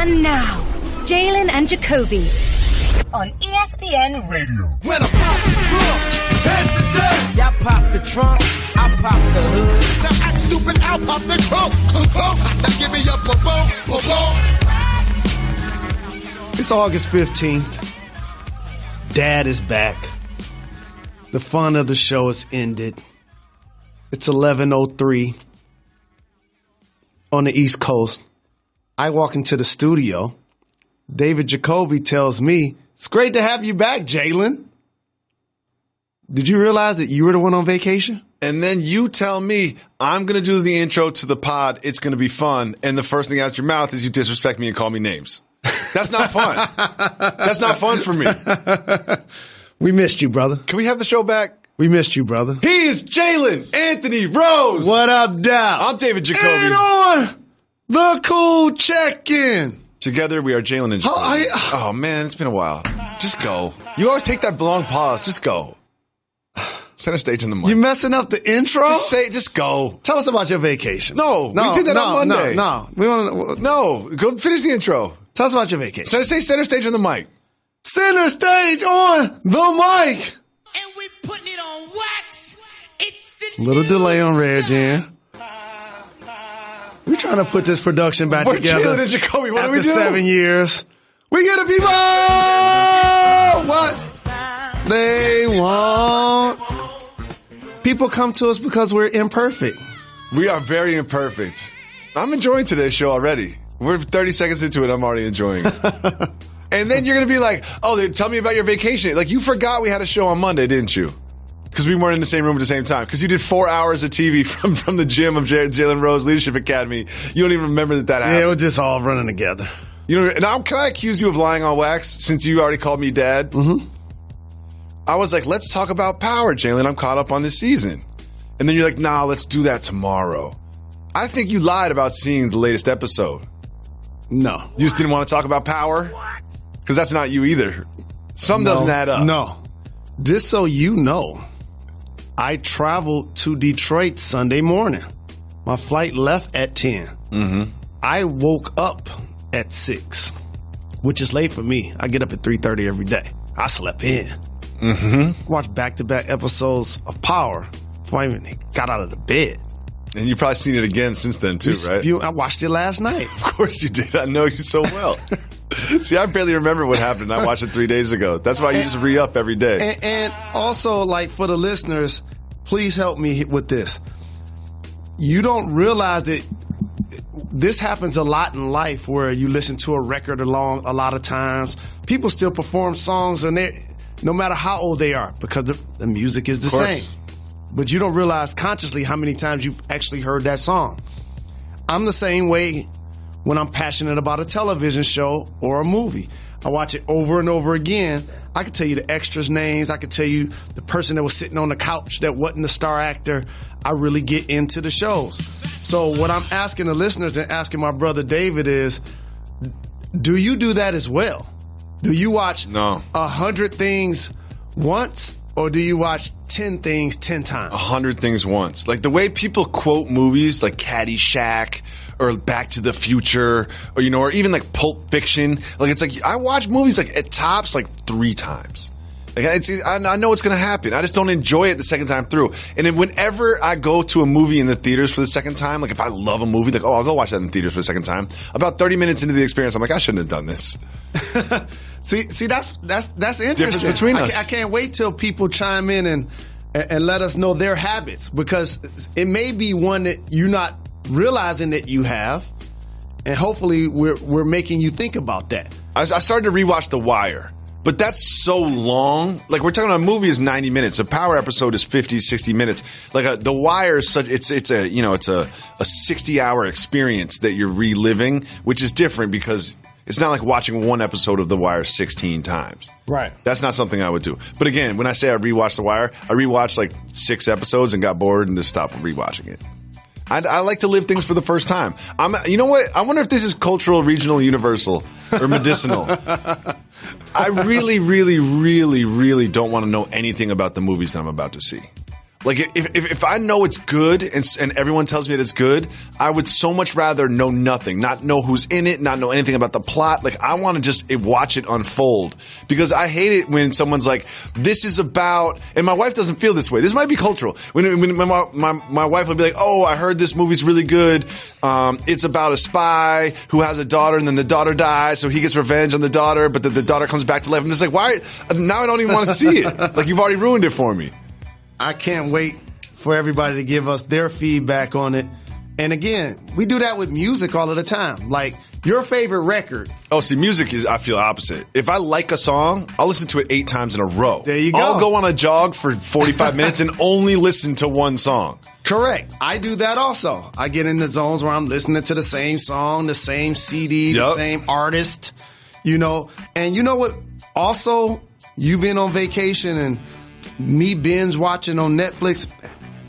And now, Jalen and Jacoby on ESPN Radio. When I pop the trunk, head to death. Y'all pop the trunk, I pop the hood. Now act stupid, I'll pop the trunk. Now give me your boom. It's August 15th. Dad is back. The fun of the show has ended. It's 11:03 on the East Coast. I walk into the studio. David Jacoby tells me, "It's great to have you back, Jalen." Did you realize that you were the one on vacation? And then you tell me, I'm going to do the intro to the pod. It's going to be fun. And the first thing out your mouth is you disrespect me and call me names. That's not fun. That's not fun for me. We missed you, brother. Can we have the show back? We missed you, brother. He is Jalen Anthony Rose. What up, Dow? I'm David Jacoby. And on the cool check-in. Together, we are Jalen and Jacoby. Oh, man, it's been a while. Just go. You always take that long pause. Just go. Center stage in the mic. You messing up the intro? Just go. Tell us about your vacation. No, we did that on Monday. No. Go finish the intro. Tell us about your vacation. Center stage on the mic. Center stage on the mic. And we putting it on wax. It's the Little delay on Red Jan. We're trying to put this production back together. Jalen and Jacoby, what do we do? After 7 years. We get the people what they want. People come to us because we're imperfect. We are very imperfect. I'm enjoying today's show already. We're 30 seconds into it. I'm already enjoying it. And then you're going to be like, oh, tell me about your vacation. Like, you forgot we had a show on Monday, didn't you? Because we weren't in the same room at the same time. Because you did 4 hours of TV from the gym of Jalen Rose Leadership Academy. You don't even remember that happened. Yeah, it was just all running together. You know, now, can I accuse you of lying on wax since you already called me dad? Mm-hmm. I was like, let's talk about power, Jalen. I'm caught up on this season. And then you're like, nah, let's do that tomorrow. I think you lied about seeing the latest episode. No. You just didn't want to talk about power? Because that's not you either. Doesn't add up. No. Just so you know, I traveled to Detroit Sunday morning. My flight left at 10. Mm-hmm. I woke up at 6, which is late for me. I get up at 3:30 every day. I slept in. Mm-hmm. Watched back-to-back episodes of Power before I even got out of the bed. And you've probably seen it again since then, too, right? I watched it last night. Of course you did. I know you so well. See, I barely remember what happened. I watched it 3 days ago. That's why you just re-up every day. And also, like, for the listeners, please help me with this. You don't realize that this happens a lot in life where you listen to a record a lot of times. People still perform songs and no matter how old they are, because the music is the same. But you don't realize consciously how many times you've actually heard that song. I'm the same way when I'm passionate about a television show or a movie. I watch it over and over again. I can tell you the extras' names. I can tell you the person that was sitting on the couch that wasn't the star actor. I really get into the shows. So what I'm asking the listeners and asking my brother David is, do you do that as well? Do you watch 100 things once, or do you watch 10 things 10 times? 100 things once. Like the way people quote movies like Caddyshack or Back to the Future or, or even like Pulp Fiction. Like it's like I watch movies like at tops like 3 times. Like I know what's going to happen. I just don't enjoy it the second time through. And then whenever I go to a movie in the theaters for the second time, like if I love a movie, like, I'll go watch that in the theaters for the second time. About 30 minutes into the experience, I'm like, I shouldn't have done this. See, that's interesting. Difference between us. I can't wait till people chime in and let us know their habits, because it may be one that you're not realizing that you have, and hopefully we're making you think about that. I started to rewatch The Wire. But that's so long. Like, we're talking about a movie is 90 minutes. A Power episode is 50, 60 minutes. Like, The Wire is such, it's a 60-hour experience that you're reliving, which is different because it's not like watching one episode of The Wire 16 times. Right. That's not something I would do. But again, when I say I rewatched The Wire, I rewatched like 6 episodes and got bored and just stopped rewatching it. I like to live things for the first time. You know what? I wonder if this is cultural, regional, universal, or medicinal. I really, really, really, really don't want to know anything about the movies that I'm about to see. Like if I know it's good and everyone tells me that it's good, I would so much rather know nothing, not know who's in it, not know anything about the plot. Like I want to just watch it unfold, because I hate it when someone's like, this is about, and my wife doesn't feel this way. This might be cultural. When my wife will be like, oh, I heard this movie's really good. It's about a spy who has a daughter, and then the daughter dies, so he gets revenge on the daughter, but then the daughter comes back to life. I'm just like, why? Now I don't even want to see it. Like, you've already ruined it for me. I can't wait for everybody to give us their feedback on it. And again, we do that with music all of the time. Like, your favorite record. Oh, see, music is, I feel opposite. If I like a song, I'll listen to it 8 times in a row. There you go. I'll go on a jog for 45 minutes and only listen to one song. Correct. I do that also. I get in the zones where I'm listening to the same song, the same CD, the same artist, you know. And you know what? Also, you been on vacation and me binge watching on Netflix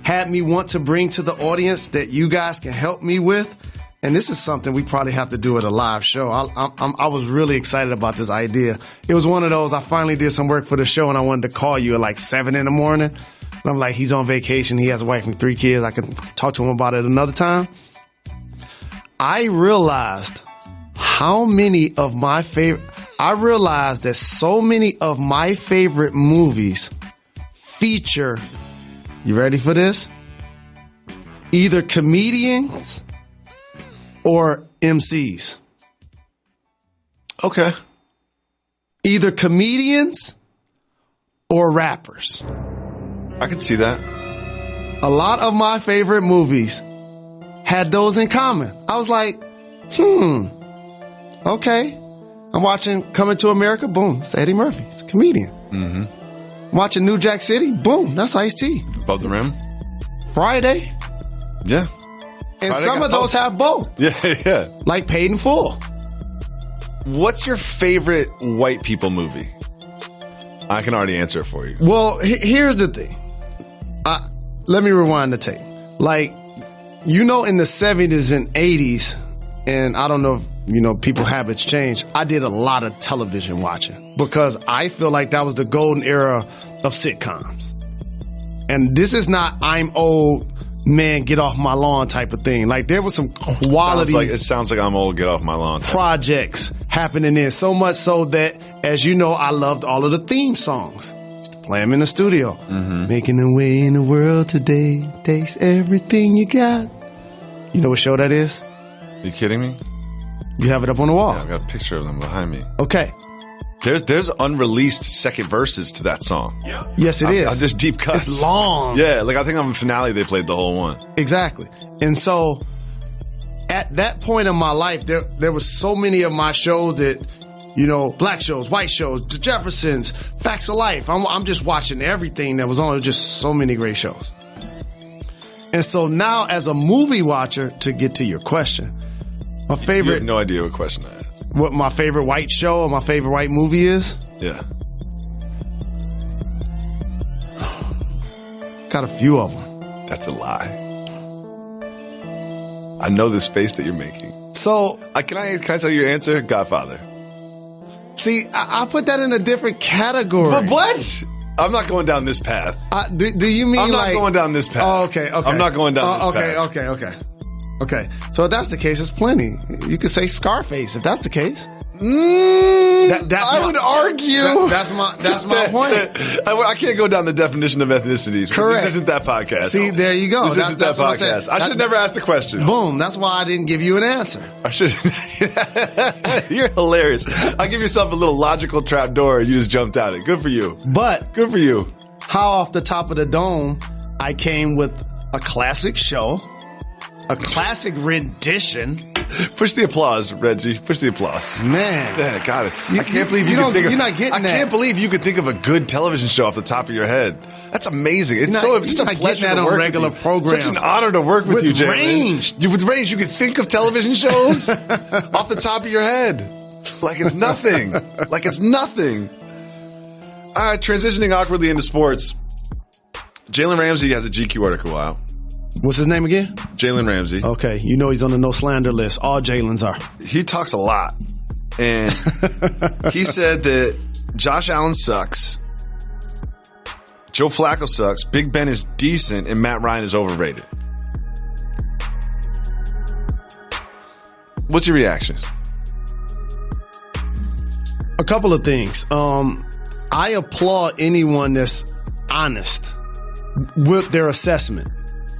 had me want to bring to the audience that you guys can help me with. And this is something we probably have to do at a live show. I was really excited about this idea. It was one of those, I finally did some work for the show and I wanted to call you at like 7 in the morning. And I'm like, he's on vacation. He has a wife and 3 kids. I can talk to him about it another time. I realized that so many of my favorite movies feature, you ready for this? Either comedians or MCs. Okay. Either comedians or rappers. I can see that. A lot of my favorite movies had those in common. I was like, okay. I'm watching Coming to America, boom, it's Eddie Murphy, it's a comedian. Mm-hmm. Watching New Jack City, boom, that's Ice-T. Above the Rim? Friday. Yeah. And Friday some of those have both. Yeah. Like Paid in Full. What's your favorite white people movie? I can already answer it for you. Well, here's the thing. Let me rewind the tape. Like, you know, in the 70s and 80s, and I don't know if, you know, people habits change. I did a lot of television watching because I feel like that was the golden era of sitcoms. And this is not, I'm old, man, get off my lawn type of thing. Like, there was some quality. It sounds like I'm old, get off my lawn. Projects happening there. So much so that, as you know, I loved all of the theme songs. Used to play them in the studio. Mm-hmm. Making the way in the world today takes everything you got. You know what show that is? Are you kidding me? You have it up on the wall. Yeah, I've got a picture of them behind me. Okay. There's unreleased second verses to that song. Yes, it is. There's deep cuts. It's long. Yeah, like I think on the finale they played the whole one. Exactly. And so at that point in my life, there was so many of my shows that, you know, black shows, white shows, The Jeffersons, Facts of Life. I'm just watching everything that was on. Just so many great shows. And so now as a movie watcher, to get to your question, my favorite. You have no idea what question I asked. What my favorite white show or my favorite white movie is? Yeah. Got a few of them. That's a lie. I know this face that you're making. So can I tell you your answer? Godfather. See, I put that in a different category. But what? I'm not going down this path. Do you mean I'm not going down this path. Oh, okay. I'm not going down this path. Okay. So if that's the case, it's plenty. You could say Scarface if that's the case. I would argue. That's my point. I can't go down the definition of ethnicities. Correct. This isn't that podcast. See, there you go. This isn't that podcast. I should have never asked a question. Boom. That's why I didn't give you an answer. I should. You're hilarious. I give yourself a little logical trap door and you just jumped out it. Good for you. But good for you. How off the top of the dome, I came with a classic show. A classic rendition. Push the applause, Reggie. Push the applause. Man. Yeah, got it. I can't believe you could think of. You're not getting that. I can't believe you could think of a good television show off the top of your head. That's amazing. It's just a pleasure to work with regular programs. Such an honor to work with you, Jalen. With range, you could think of television shows off the top of your head. Like it's nothing. Like it's nothing. All right, transitioning awkwardly into sports. Jalen Ramsey has a GQ article out. What's his name again? Jalen Ramsey. Okay. You know he's on the no slander list. All Jalen's are. He talks a lot. And he said that Josh Allen sucks. Joe Flacco sucks, Big Ben is decent, and Matt Ryan is overrated. What's your reaction? A couple of things. I applaud anyone that's honest with their assessment.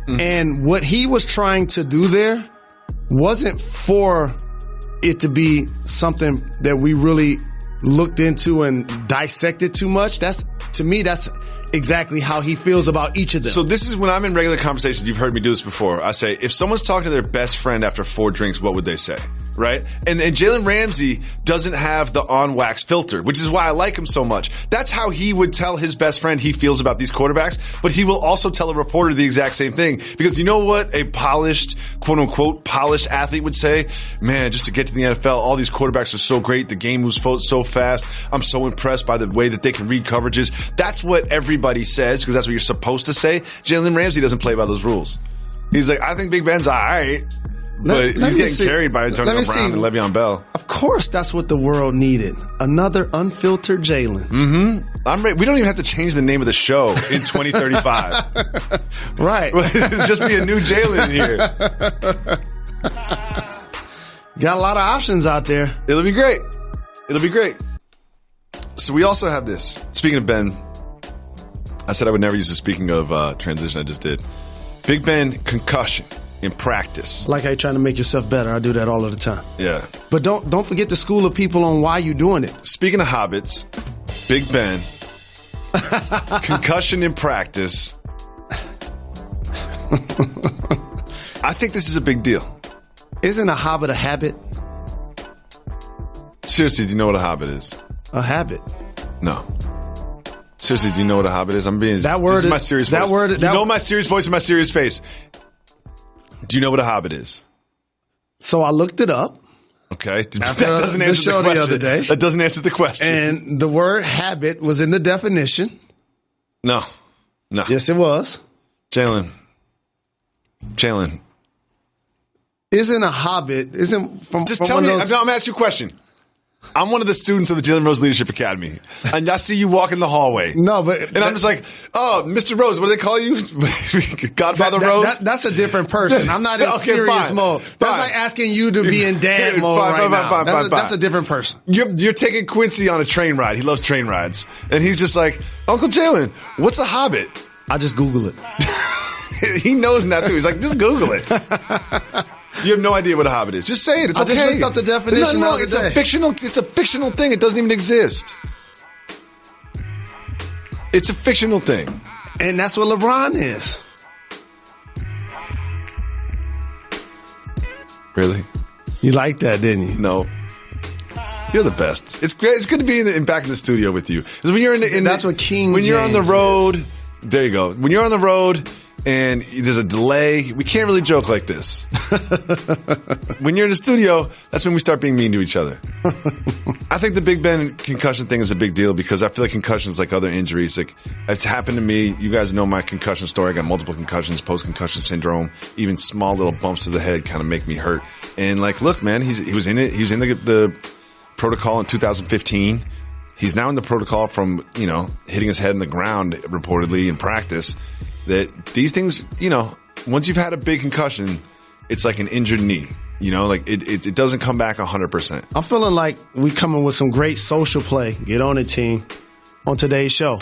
Mm-hmm. And what he was trying to do there wasn't for it to be something that we really looked into and dissected too much. To me, that's exactly how he feels about each of them. So this is when I'm in regular conversations. You've heard me do this before. I say, if someone's talking to their best friend after 4 drinks, what would they say? Right? And Jalen Ramsey doesn't have the on-wax filter, which is why I like him so much. That's how he would tell his best friend he feels about these quarterbacks, but he will also tell a reporter the exact same thing. Because you know what a polished, quote-unquote, polished athlete would say? Man, just to get to the NFL, all these quarterbacks are so great. The game moves so fast. I'm so impressed by the way that they can read coverages. That's what everybody says, because that's what you're supposed to say. Jalen Ramsey doesn't play by those rules. He's like, I think Big Ben's all right. But he's getting carried by Antonio Brown and Le'Veon Bell. Of course, that's what the world needed. Another unfiltered Jalen. Mm-hmm. I'm ready. We don't even have to change the name of the show in 2035. Right. Just be a new Jalen here. Got a lot of options out there. It'll be great. It'll be great. So we also have this. Speaking of Ben, I said I would never use this. Speaking of transition, I just did. Big Ben concussion in practice. Like how you're trying to make yourself better. I do that all of the time. Yeah. But don't forget the school of people on why you're doing it. Speaking of hobbits, Big Ben, concussion in practice. I think this is a big deal. Isn't a hobbit a habit? Seriously, do you know what a hobbit is? A habit? No. Seriously, do you know what a hobbit is? I'm being... That word this is my serious that voice. Word, you know my serious voice and my serious face. Do you know what a hobbit is? So I looked it up. Okay. That doesn't answer the question. The other day. That doesn't answer the question. And the word habit was in the definition. No. Yes, it was. Jalen. Isn't a hobbit, Just tell me, I'm asking you a question. I'm one of the students of the Jalen Rose Leadership Academy, and I see you walk in the hallway. No, but... And I'm just like, oh, Mr. Rose, what do they call you? Godfather Rose? That's a different person. I'm not in serious mode. That's like asking you to be in dad mode right now. That's a different person. You're taking Quincy on a train ride. He loves train rides. And he's just like, Uncle Jalen, what's a hobbit? I just Google it. He knows that too. He's like, just Google it. You have no idea what a hobbit is. Just say it. It's okay. I just looked up the definition. It's a fictional thing. It doesn't even exist. It's a fictional thing. And that's what LeBron is. Really? You liked that, didn't you? No. You're the best. It's great. It's good to be back in the studio with you. Because when you're that's what King when you're James on the road, is. There you go. When you're on the road and there's a delay, we can't really joke like this. When you're in the studio, that's when we start being mean to each other. I think the Big Ben concussion thing is a big deal because I feel like concussions, like other injuries, like it's happened to me. You guys know my concussion story. I got multiple concussions, post-concussion syndrome. Even small little bumps to the head kind of make me hurt. And like, look, man, he was in it. He was in the protocol in 2015. He's now in the protocol from, hitting his head in the ground reportedly in practice. That these things, once you've had a big concussion, it's like an injured knee. It doesn't come back 100%. I'm feeling like we coming with some great social play. Get on it, team, on today's show.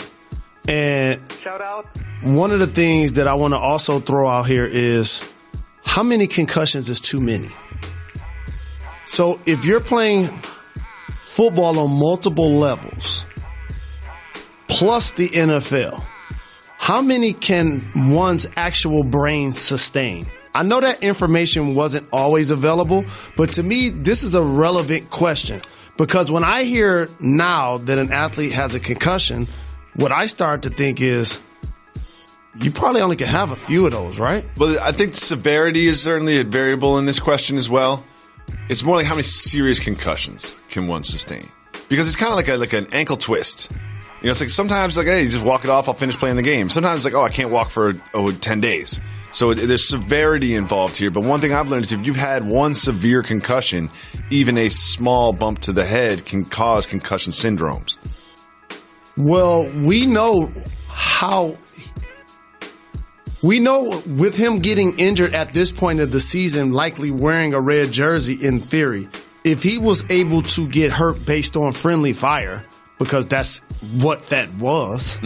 And shout out. One of the things that I want to also throw out here is how many concussions is too many? So if you're playing football on multiple levels, plus the NFL, how many can one's actual brain sustain? I know that information wasn't always available, but to me, this is a relevant question because when I hear now that an athlete has a concussion, what I start to think is you probably only can have a few of those, right? Well, I think severity is certainly a variable in this question as well. It's more like how many serious concussions can one sustain? Because it's kind of like an ankle twist. It's like sometimes like, hey, you just walk it off, I'll finish playing the game. Sometimes it's like, I can't walk for 10 days. So there's severity involved here. But one thing I've learned is if you've had one severe concussion, even a small bump to the head can cause concussion syndromes. Well, we know how we know with him getting injured at this point of the season, likely wearing a red jersey in theory, if he was able to get hurt based on friendly fire, because that's what that was,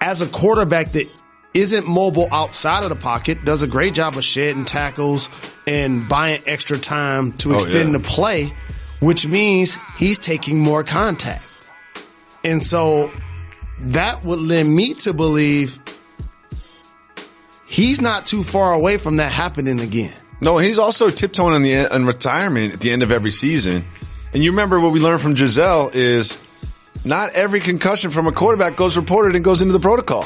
as a quarterback that isn't mobile outside of the pocket, does a great job of shedding tackles and buying extra time to extend the play, which means he's taking more contact. And so that would lend me to believe he's not too far away from that happening again. No, he's also tiptoeing on retirement at the end of every season. And you remember what we learned from Giselle is not every concussion from a quarterback goes reported and goes into the protocol.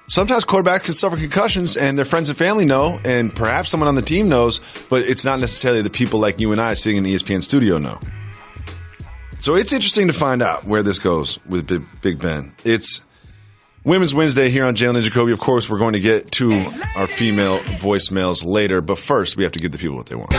Sometimes quarterbacks can suffer concussions and their friends and family know, and perhaps someone on the team knows, but it's not necessarily the people like you and I sitting in the ESPN studio know. So it's interesting to find out where this goes with Big Ben. It's Women's Wednesday here on Jalen and Jacoby. Of course, we're going to get to our female voicemails later, but first we have to give the people what they want.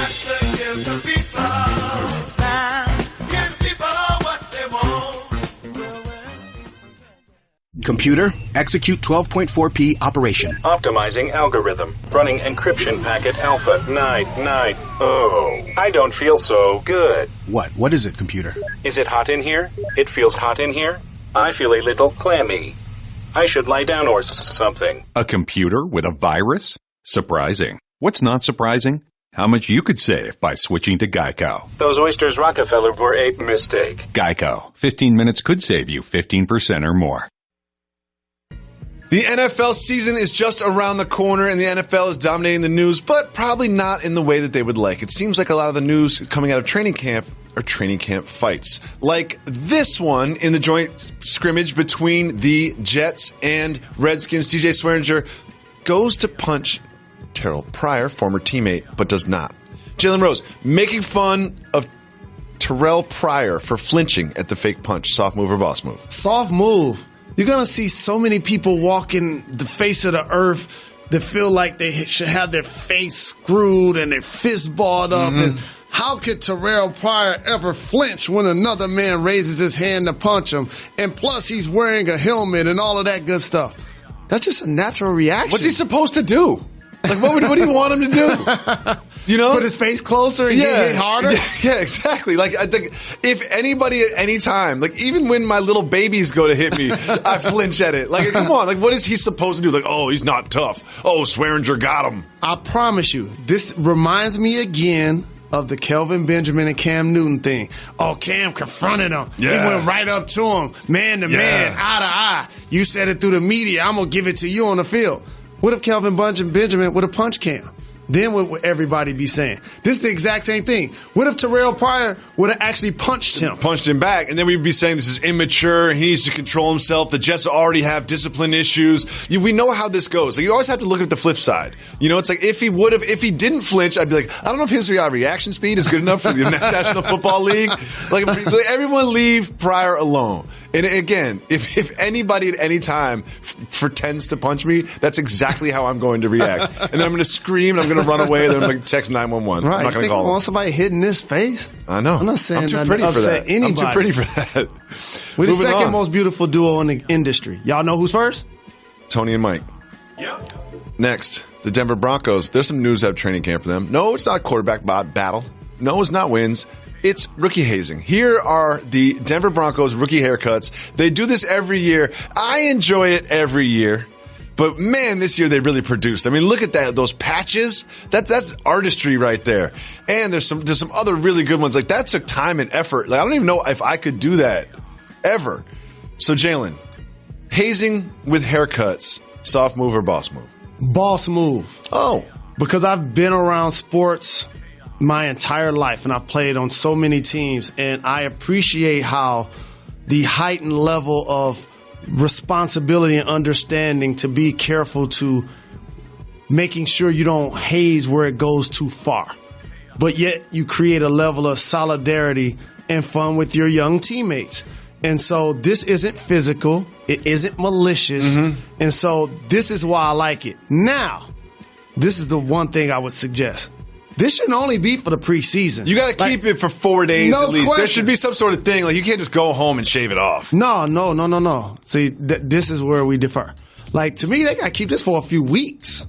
Computer, execute 12.4p operation. Optimizing algorithm. Running encryption packet alpha. Night. Oh, I don't feel so good. What is it, computer? Is it hot in here? It feels hot in here. I feel a little clammy. I should lie down or something. A computer with a virus? Surprising. What's not surprising? How much you could save by switching to Geico. Those oysters Rockefeller were a mistake. Geico. 15 minutes could save you 15% or more. The NFL season is just around the corner, and the NFL is dominating the news, but probably not in the way that they would like. It seems like a lot of the news coming out of training camp are training camp fights. Like this one in the joint scrimmage between the Jets and Redskins. DJ Swearinger goes to punch Terrell Pryor, former teammate, but does not. Jalen Rose making fun of Terrell Pryor for flinching at the fake punch. Soft move or boss move? Soft move. You're going to see so many people walking the face of the earth that feel like they should have their face screwed and their fist balled up. And how could Terrell Pryor ever flinch when another man raises his hand to punch him? And plus, he's wearing a helmet and all of that good stuff. That's just a natural reaction. What's he supposed to do? Like, what do you want him to do? You know? Put his face closer and get hit harder? Yeah, exactly. Like, I think if anybody at any time, like, even when my little babies go to hit me, I flinch at it. Like, come on. Like, what is he supposed to do? Like, oh, he's not tough. Oh, Swearinger got him. I promise you, this reminds me again of the Kelvin Benjamin and Cam Newton thing. Oh, Cam confronted him. Yeah. He went right up to him, man to man, eye to eye. You said it through the media. I'm going to give it to you on the field. What if Kelvin Benjamin would have punched Cam? Then what would everybody be saying? This is the exact same thing. What if Terrell Pryor would have actually punched him? Punched him back, and then we'd be saying this is immature, he needs to control himself, the Jets already have discipline issues. We know how this goes. Like, you always have to look at the flip side. You know, it's like if he didn't flinch, I'd be like, I don't know if his reaction speed is good enough for the National Football League. Like, everyone leave Pryor alone. And again, if anybody at any time pretends to punch me, that's exactly how I'm going to react. And then I'm going to scream, and I'm going to run away, and then I'm going to text 911. Right. I'm not going to call want somebody hitting this face? I know. I'm not saying I'm too nothing pretty to for upset that. anybody. I'm too pretty for that. We're the Moving second on. most beautiful duo in the industry. Y'all know who's first? Tony and Mike. Yep. Next, the Denver Broncos. There's some news out of training camp for them. No, it's not a quarterback battle. No, it's not wins. It's rookie hazing. Here are the Denver Broncos rookie haircuts. They do this every year. I enjoy it every year. But man, this year they really produced. I mean, look at that, those patches. That's artistry right there. And there's some other really good ones. Like, that took time and effort. Like, I don't even know if I could do that ever. So Jalen, hazing with haircuts, soft move or boss move? Boss move. Oh. Because I've been around sports my entire life, and I've played on so many teams, and I appreciate how the heightened level of responsibility and understanding to be careful to making sure you don't haze where it goes too far, but yet you create a level of solidarity and fun with your young teammates. And so this isn't physical. It isn't malicious. And so this is why I like it. Now, this is the one thing I would suggest. this shouldn't only be for the preseason. You got to keep it for 4 days at least. Question. There should be some sort of thing. Like, you can't just go home and shave it off. No. See, this is where we differ. Like, to me, they got to keep this for a few weeks.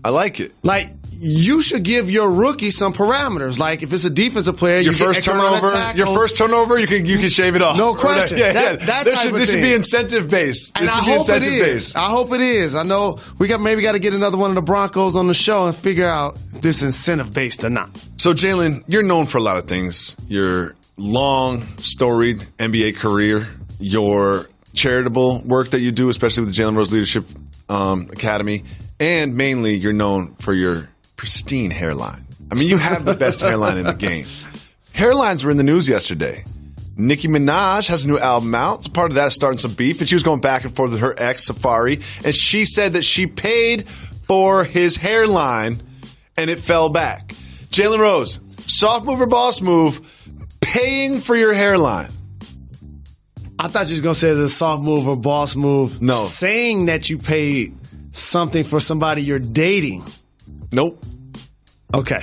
I like it. Like, you should give your rookie some parameters. Like, if it's a defensive player, your first turnover, you can shave it off. No question. This should be incentive based. And I hope it is. I hope it is. I know we maybe got to get another one of the Broncos on the show and figure out if this incentive based or not. So, Jalen, you're known for a lot of things. Your long, storied NBA career, your charitable work that you do, especially with the Jalen Rose Leadership Academy, and mainly you're known for your pristine hairline. I mean, you have the best hairline in the game. Hairlines were in the news yesterday. Nicki Minaj has a new album out. So part of that is starting some beef, and she was going back and forth with her ex, Safari, and she said that she paid for his hairline, and it fell back. Jalen Rose, soft move or boss move, paying for your hairline. I thought you was going to say it's a soft move or boss move. No. Saying that you paid something for somebody you're dating. Nope. Okay.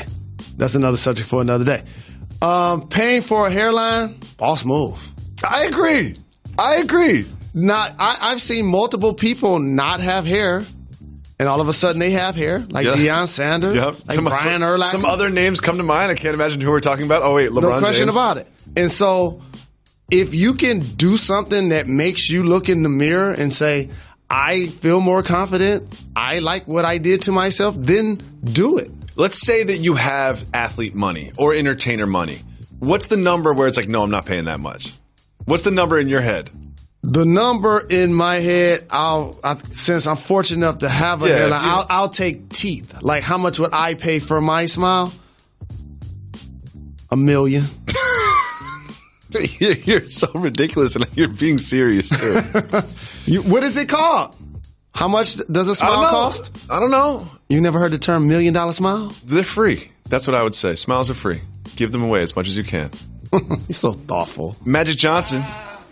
That's another subject for another day. Paying for a hairline, boss move. I agree. I've seen multiple people not have hair, and all of a sudden they have hair, like Deion Sanders, like Brian Urlacher. Some other names come to mind. I can't imagine who we're talking about. Oh, wait, LeBron James. No question about it. And so if you can do something that makes you look in the mirror and say, I feel more confident, I like what I did to myself, then do it. Let's say that you have athlete money or entertainer money. What's the number where it's like, no, I'm not paying that much? What's the number in your head? The number in my head, since I'm fortunate enough to have a hairline, I'll take teeth. Like, how much would I pay for my smile? $1 million. You're so ridiculous, and you're being serious too. What is it called? How much does a smile cost? I don't know. You never heard the term $1 million smile? They're free. That's what I would say. Smiles are free. Give them away as much as you can. You're so thoughtful. Magic Johnson,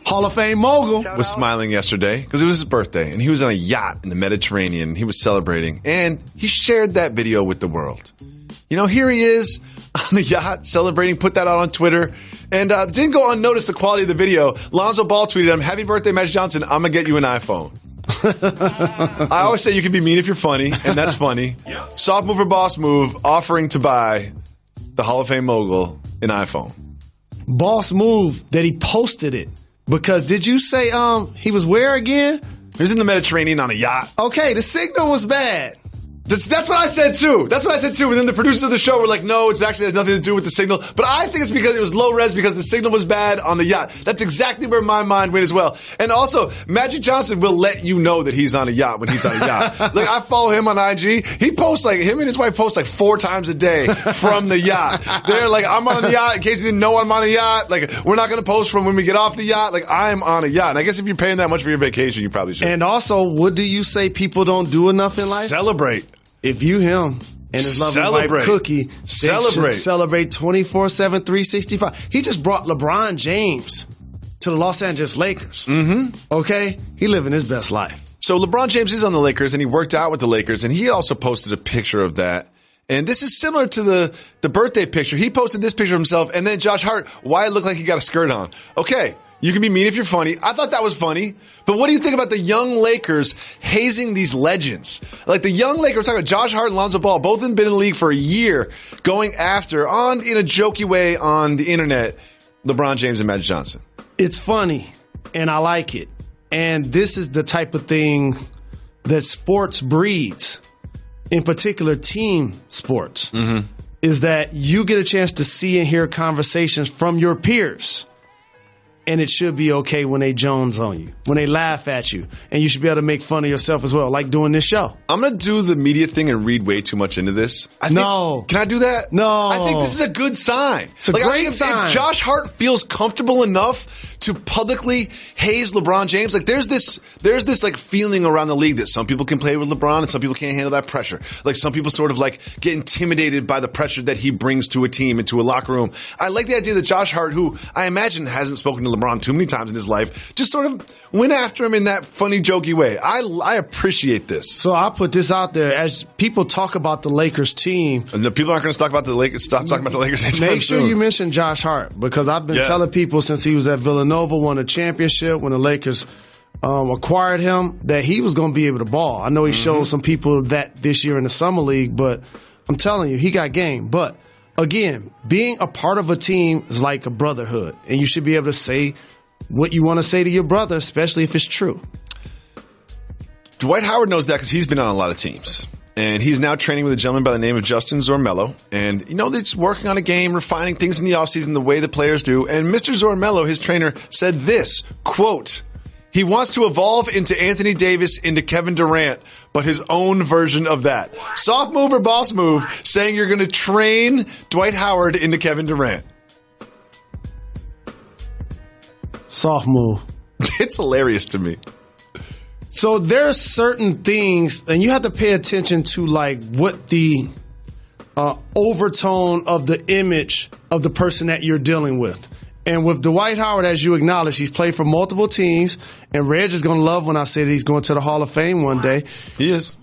Hall of Fame mogul, was smiling yesterday because it was his birthday, and he was on a yacht in the Mediterranean. He was celebrating, and he shared that video with the world. You know, here he is on the yacht celebrating, put that out on Twitter, and didn't go unnoticed the quality of the video. Lonzo Ball tweeted him, "Happy birthday, Magic Johnson. I'm going to get you an iPhone." I always say you can be mean if you're funny, and that's funny. Soft move or boss move, offering to buy the Hall of Fame mogul an iPhone. Boss move that he posted it. Because did you say he was where again? He was in the Mediterranean on a yacht. Okay, the signal was bad. That's what I said too. And then the producers of the show were like, no, it actually has nothing to do with the signal. But I think it's because it was low res because the signal was bad on the yacht. That's exactly where my mind went as well. And also, Magic Johnson will let you know that he's on a yacht when he's on a yacht. Like, I follow him on IG. He posts him and his wife post 4 times a day from the yacht. They're like, I'm on the yacht. In case you didn't know I'm on a yacht. Like, we're not going to post from when we get off the yacht. Like, I'm on a yacht. And I guess if you're paying that much for your vacation, you probably should. And also, what do you say people don't do enough in life? Celebrate. If you, him, and his lovely wife, Cookie, should celebrate 24/7, 365. He just brought LeBron James to the Los Angeles Lakers. Mm-hmm. Okay? He living his best life. So LeBron James is on the Lakers, and he worked out with the Lakers, and he also posted a picture of that. And this is similar to the birthday picture. He posted this picture of himself, and then Josh Hart, why it looked like he got a skirt on. Okay. You can be mean if you're funny. I thought that was funny. But what do you think about the young Lakers hazing these legends? Like the young Lakers, talking about Josh Hart and Lonzo Ball, both have been in the league for a year, going after, in a jokey way on the internet, LeBron James and Magic Johnson. It's funny, and I like it. And this is the type of thing that sports breeds, in particular team sports, is that you get a chance to see and hear conversations from your peers. And it should be okay when they Jones on you, when they laugh at you. And you should be able to make fun of yourself as well, like doing this show. I'm going to do the media thing and read way too much into this. No. Can I do that? No. I think this is a good sign. It's a great sign. If Josh Hart feels comfortable enough to publicly haze LeBron James. Like there's this like feeling around the league that some people can play with LeBron and some people can't handle that pressure. Like some people sort of like get intimidated by the pressure that he brings to a team and to a locker room. I like the idea that Josh Hart, who I imagine hasn't spoken to LeBron too many times in his life, just sort of went after him in that funny, jokey way. I appreciate this. So I'll put this out there. As people talk about the Lakers team. And the people aren't going to talk about the Lakers. Stop talking about the Lakers. Make sure you mention Josh Hart, because I've been telling people since he was at Villanova, won a championship, when the Lakers acquired him, that he was going to be able to ball. I know he showed some people that this year in the Summer League, but I'm telling you, he got game. But again, being a part of a team is like a brotherhood, and you should be able to say what you want to say to your brother, especially if it's true. Dwight Howard knows that because he's been on a lot of teams. And he's now training with a gentleman by the name of Justin Zormello. And, you know, they're just working on a game, refining things in the offseason the way the players do. And Mr. Zormello, his trainer, said this, quote, he wants to evolve into Anthony Davis, into Kevin Durant, but his own version of that. Soft move or boss move, saying you're going to train Dwight Howard into Kevin Durant. Soft move. It's hilarious to me. So there's certain things, and you have to pay attention to like what the overtone of the image of the person that you're dealing with. And with Dwight Howard, as you acknowledge, he's played for multiple teams, and Reg is going to love when I say that he's going to the Hall of Fame one day. He is.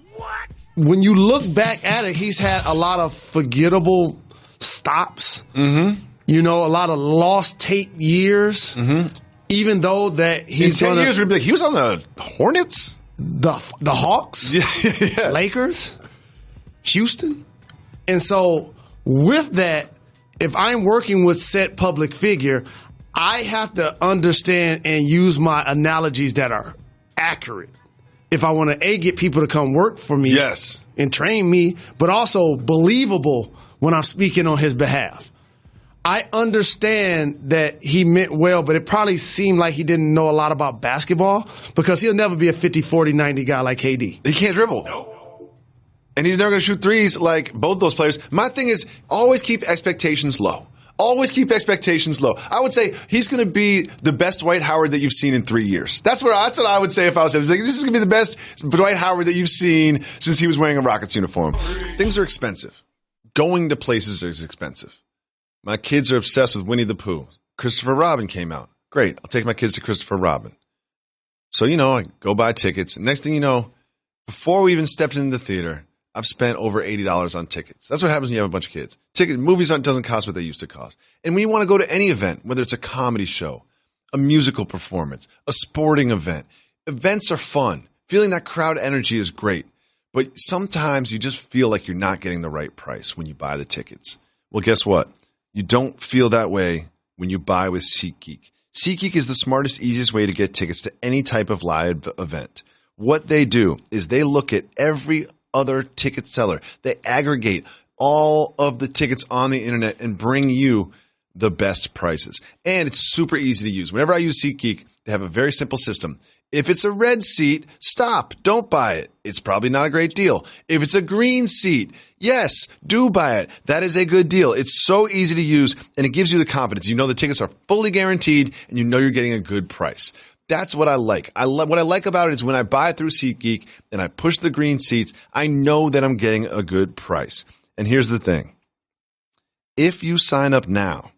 When you look back at it, he's had a lot of forgettable stops. Mm-hmm. You know, a lot of lost tape years. Mm-hmm. Even though that he's in 10 years, we'd be like, he was on the Hornets, the Hawks, yeah. Lakers, Houston. And so with that, if I'm working with said public figure, I have to understand and use my analogies that are accurate. If I want to, get people to come work for me and train me, but also believable when I'm speaking on his behalf. I understand that he meant well, but it probably seemed like he didn't know a lot about basketball, because he'll never be a 50, 40, 90 guy like KD. He can't dribble. No. And he's never going to shoot threes like both those players. My thing is always keep expectations low. Always keep expectations low. I would say he's going to be the best Dwight Howard that you've seen in 3 years. That's what I would say if I was him. Like, this is going to be the best Dwight Howard that you've seen since he was wearing a Rockets uniform. Things are expensive. Going to places is expensive. My kids are obsessed with Winnie the Pooh. Christopher Robin came out. Great. I'll take my kids to Christopher Robin. So, you know, I go buy tickets. Next thing you know, before we even stepped into the theater, I've spent over $80 on tickets. That's what happens when you have a bunch of kids. Movies doesn't cost what they used to cost. And when you want to go to any event, whether it's a comedy show, a musical performance, a sporting event, events are fun. Feeling that crowd energy is great. But sometimes you just feel like you're not getting the right price when you buy the tickets. Well, guess what? You don't feel that way when you buy with SeatGeek. SeatGeek is the smartest, easiest way to get tickets to any type of live event. What they do is they look at every other ticket seller. They aggregate all of the tickets on the internet and bring you the best prices. And it's super easy to use. Whenever I use SeatGeek, they have a very simple system. If it's a red seat, stop. Don't buy it. It's probably not a great deal. If it's a green seat, yes, do buy it. That is a good deal. It's so easy to use, and it gives you the confidence. You know the tickets are fully guaranteed, and you know you're getting a good price. That's what I like. What I like about it is when I buy it through SeatGeek and I push the green seats, I know that I'm getting a good price. And here's the thing. If you sign up now,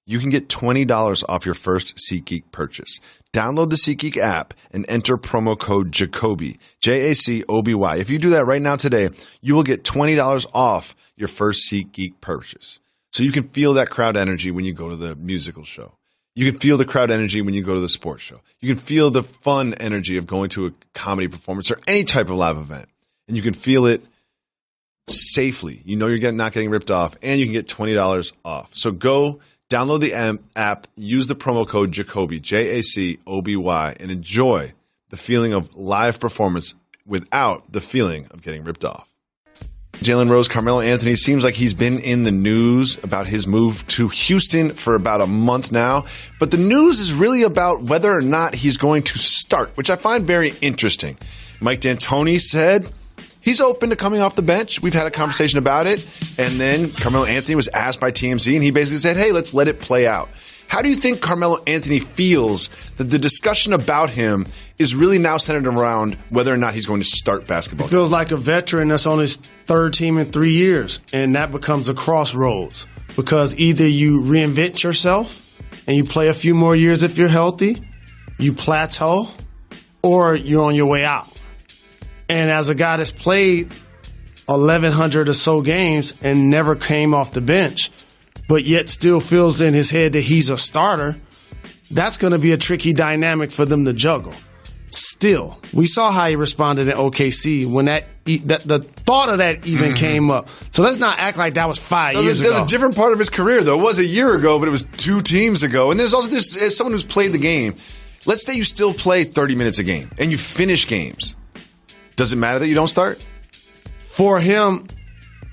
you can get $20 off your first SeatGeek purchase. Download the SeatGeek app and enter promo code Jacoby, Jacoby. If you do that right now today, you will get $20 off your first SeatGeek purchase. So you can feel that crowd energy when you go to the musical show. You can feel the crowd energy when you go to the sports show. You can feel the fun energy of going to a comedy performance or any type of live event. And you can feel it safely. You know you're not getting ripped off, and you can get $20 off. So go download the app, use the promo code Jacoby, Jacoby, and enjoy the feeling of live performance without the feeling of getting ripped off. Jalen Rose, Carmelo Anthony, seems like he's been in the news about his move to Houston for about a month now. But the news is really about whether or not he's going to start, which I find very interesting. Mike D'Antoni said he's open to coming off the bench. We've had a conversation about it. And then Carmelo Anthony was asked by TMZ, and he basically said, hey, let's let it play out. How do you think Carmelo Anthony feels that the discussion about him is really now centered around whether or not he's going to start basketball? He feels like a veteran that's on his third team in 3 years, and that becomes a crossroads because either you reinvent yourself and you play a few more years if you're healthy, you plateau, or you're on your way out. And as a guy that's played 1,100 or so games and never came off the bench, but yet still feels in his head that he's a starter, that's going to be a tricky dynamic for them to juggle. Still, we saw how he responded at OKC when the thought of that even came up. So let's not act like that was 5 years ago. There's a different part of his career, though. It was a year ago, but it was 2 teams ago. And there's also this, as someone who's played the game, let's say you still play 30 minutes a game and you finish games. Does it matter that you don't start? For him,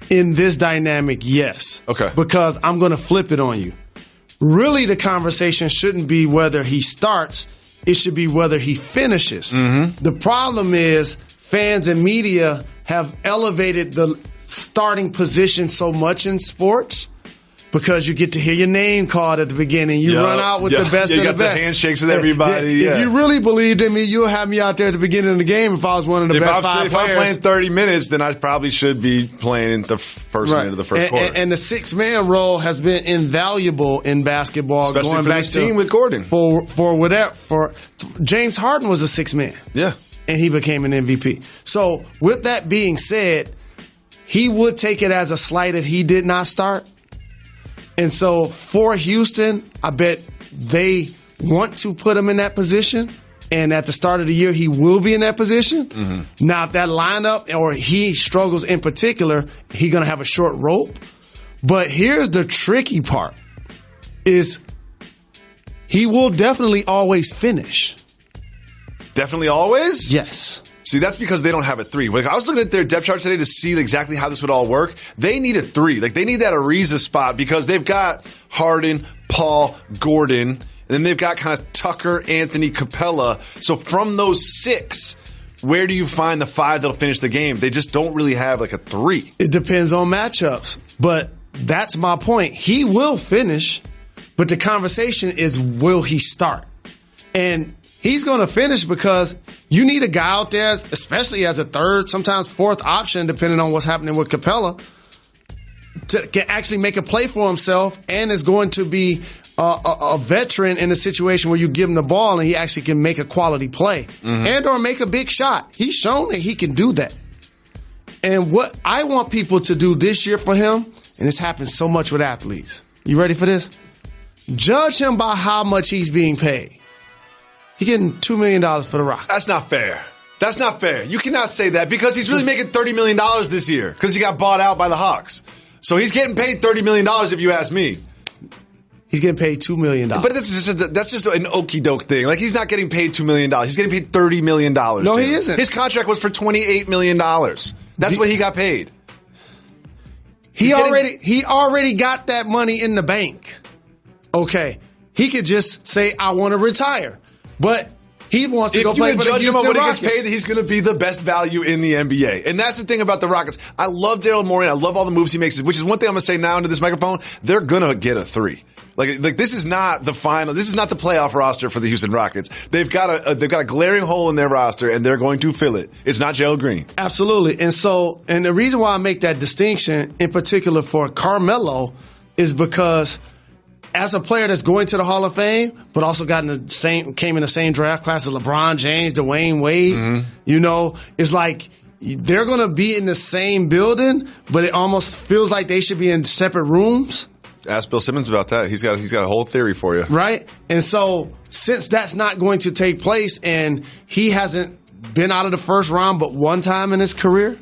in this dynamic, yes. Okay. Because I'm going to flip it on you. Really, the conversation shouldn't be whether he starts. It should be whether he finishes. The problem is fans and media have elevated the starting position so much in sports because you get to hear your name called at the beginning. You run out with the best of the best. You got the handshakes with everybody. If you really believed in me, you'll have me out there at the beginning of the game if I was one of the best 5 players. If I'm playing 30 minutes, then I probably should be playing in the first minute of the first quarter. And the 6-man role has been invaluable in basketball. Especially going for back this team with Gordon. For James Harden was a 6-man. Yeah. And he became an MVP. So with that being said, he would take it as a slight if he did not start. And so for Houston, I bet they want to put him in that position. And at the start of the year, he will be in that position. Now, if that lineup or he struggles in particular, he's going to have a short rope. But here's the tricky part is he will definitely always finish. Definitely always? Yes. See, that's because they don't have a 3. Like, I was looking at their depth chart today to see exactly how this would all work. They need a 3. Like, they need that Ariza spot because they've got Harden, Paul, Gordon, and then they've got kind of Tucker, Anthony, Capella. So from those 6, where do you find the 5 that'll finish the game? They just don't really have like a 3. It depends on matchups. But that's my point. He will finish, but the conversation is, will he start? And he's going to finish because you need a guy out there, especially as a 3rd, sometimes 4th option, depending on what's happening with Capella, to can actually make a play for himself and is going to be a veteran in a situation where you give him the ball and he actually can make a quality play and or make a big shot. He's shown that he can do that. And what I want people to do this year for him, and this happens so much with athletes. You ready for this? Judge him by how much he's being paid. He's getting $2 million for the Rockets. That's not fair. That's not fair. You cannot say that because he's really making $30 million this year because he got bought out by the Hawks. So he's getting paid $30 million if you ask me. He's getting paid $2 million. But that's just an okey doke thing. Like, he's not getting paid $2 million. He's getting paid $30 million. No, he isn't. His contract was for $28 million. That's what he got paid. He already got that money in the bank. Okay. He could just say, I want to retire. But he wants to go play for the Houston Rockets. If you judge him on what he gets paid, he's going to be the best value in the NBA. And that's the thing about the Rockets. I love Daryl Morey. I love all the moves he makes, which is one thing I'm going to say now into this microphone. They're going to get a 3. Like this is not the final. This is not the playoff roster for the Houston Rockets. They've got a glaring hole in their roster, and they're going to fill it. It's not Gerald Green. Absolutely. And the reason why I make that distinction, in particular for Carmelo, is because as a player that's going to the Hall of Fame, but also came in the same draft class as LeBron James, Dwayne Wade, it's like they're going to be in the same building, but it almost feels like they should be in separate rooms. Ask Bill Simmons about that. He's got a whole theory for you. Right? And so since that's not going to take place and he hasn't been out of the first round but one time in his career,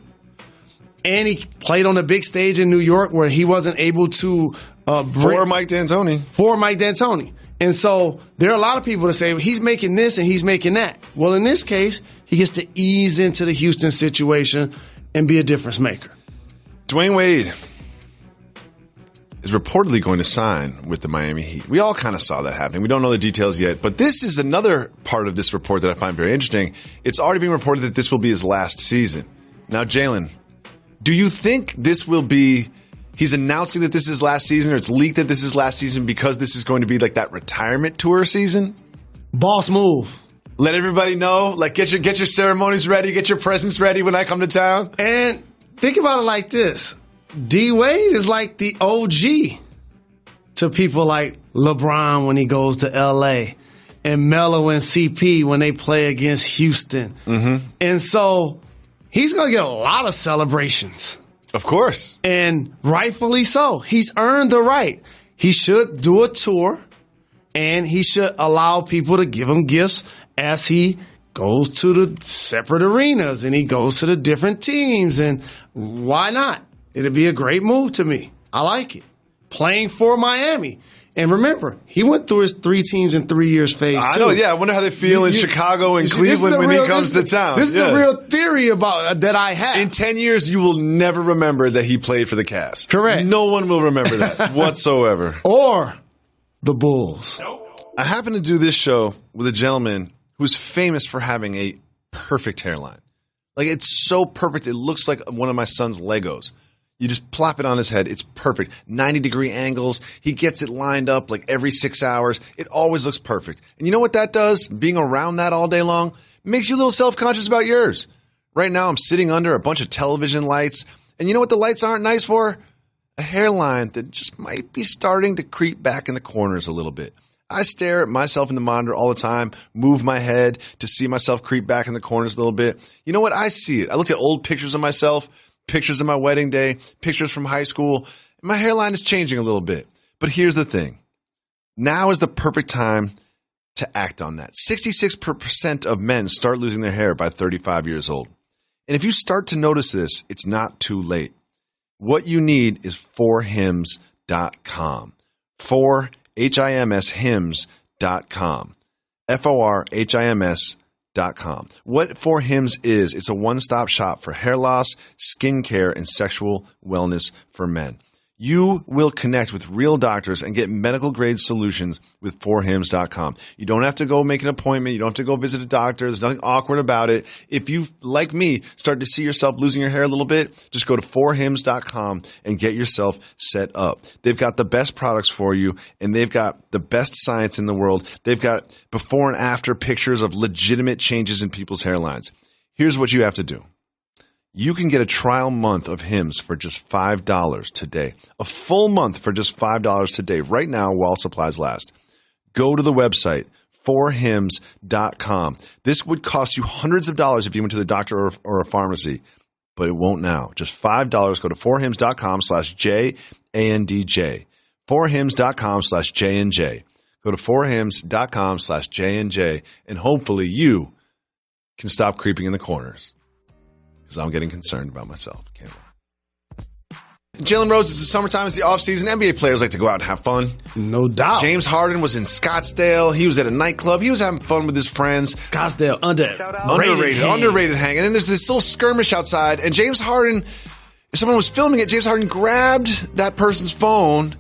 and he played on a big stage in New York where he wasn't able to for Mike D'Antoni. And so there are a lot of people that say, well, he's making this and he's making that. Well, in this case, he gets to ease into the Houston situation and be a difference maker. Dwayne Wade is reportedly going to sign with the Miami Heat. We all kind of saw that happening. We don't know the details yet, but this is another part of this report that I find very interesting. It's already being reported that this will be his last season. Now, Jalen, do you think this will be, he's announcing that this is last season, or it's leaked that this is last season because this is going to be like that retirement tour season? Boss move. Let everybody know, like get your ceremonies ready, get your presents ready when I come to town. And think about it like this. D-Wade is like the OG to people like LeBron when he goes to L.A. and Melo and CP when they play against Houston. Mm-hmm. And so he's going to get a lot of celebrations. Of course. And rightfully so. He's earned the right. He should do a tour, and he should allow people to give him gifts as he goes to the separate arenas and he goes to the different teams. And why not? It'd be a great move to me. I like it. Playing for Miami. And remember, he went through his 3 teams in 3 years phase, too. I know, yeah. I wonder how they feel in Chicago and Cleveland when he comes to town. This is a real theory about that I have. In 10 years, you will never remember that he played for the Cavs. Correct. No one will remember that whatsoever. Or the Bulls. I happen to do this show with a gentleman who's famous for having a perfect hairline. Like, it's so perfect, it looks like one of my son's Legos. You just plop it on his head. It's perfect. 90-degree angles. He gets it lined up like every 6 hours. It always looks perfect. And you know what that does? Being around that all day long makes you a little self-conscious about yours. Right now, I'm sitting under a bunch of television lights. And you know what the lights aren't nice for? A hairline that just might be starting to creep back in the corners a little bit. I stare at myself in the monitor all the time, move my head to see myself creep back in the corners a little bit. You know what? I see it. I looked at old pictures of myself, pictures of my wedding day, pictures from high school. And my hairline is changing a little bit. But here's the thing. Now is the perfect time to act on that. 66% of men start losing their hair by 35 years old. And if you start to notice this, it's not too late. What you need is forhims.com. forhims.com. forhims.com. What For Hims is, it's a one-stop shop for hair loss, skincare, and sexual wellness for men. You will connect with real doctors and get medical-grade solutions with forhims.com. You don't have to go make an appointment. You don't have to go visit a doctor. There's nothing awkward about it. If you, like me, start to see yourself losing your hair a little bit, just go to forhims.com and get yourself set up. They've got the best products for you, and they've got the best science in the world. They've got before and after pictures of legitimate changes in people's hairlines. Here's what you have to do. You can get a trial month of Hims for just $5 today. A full month for just $5 today, right now while supplies last. Go to the website, forhims.com. This would cost you hundreds of dollars if you went to the doctor or a pharmacy, but it won't now. Just $5. Go to forhims.com/JANDJ. forhims.com/JNJ. Go to forhims.com/JNJ, and hopefully you can stop creeping in the corners. Because I'm getting concerned about myself. Can't lie. Jalen Rose, it's the summertime, it's the offseason. NBA players like to go out and have fun. No doubt. James Harden was in Scottsdale. He was at a nightclub. He was having fun with his friends. Scottsdale, underrated hang. And then there's this little skirmish outside. And James Harden, if someone was filming it, James Harden grabbed that person's phone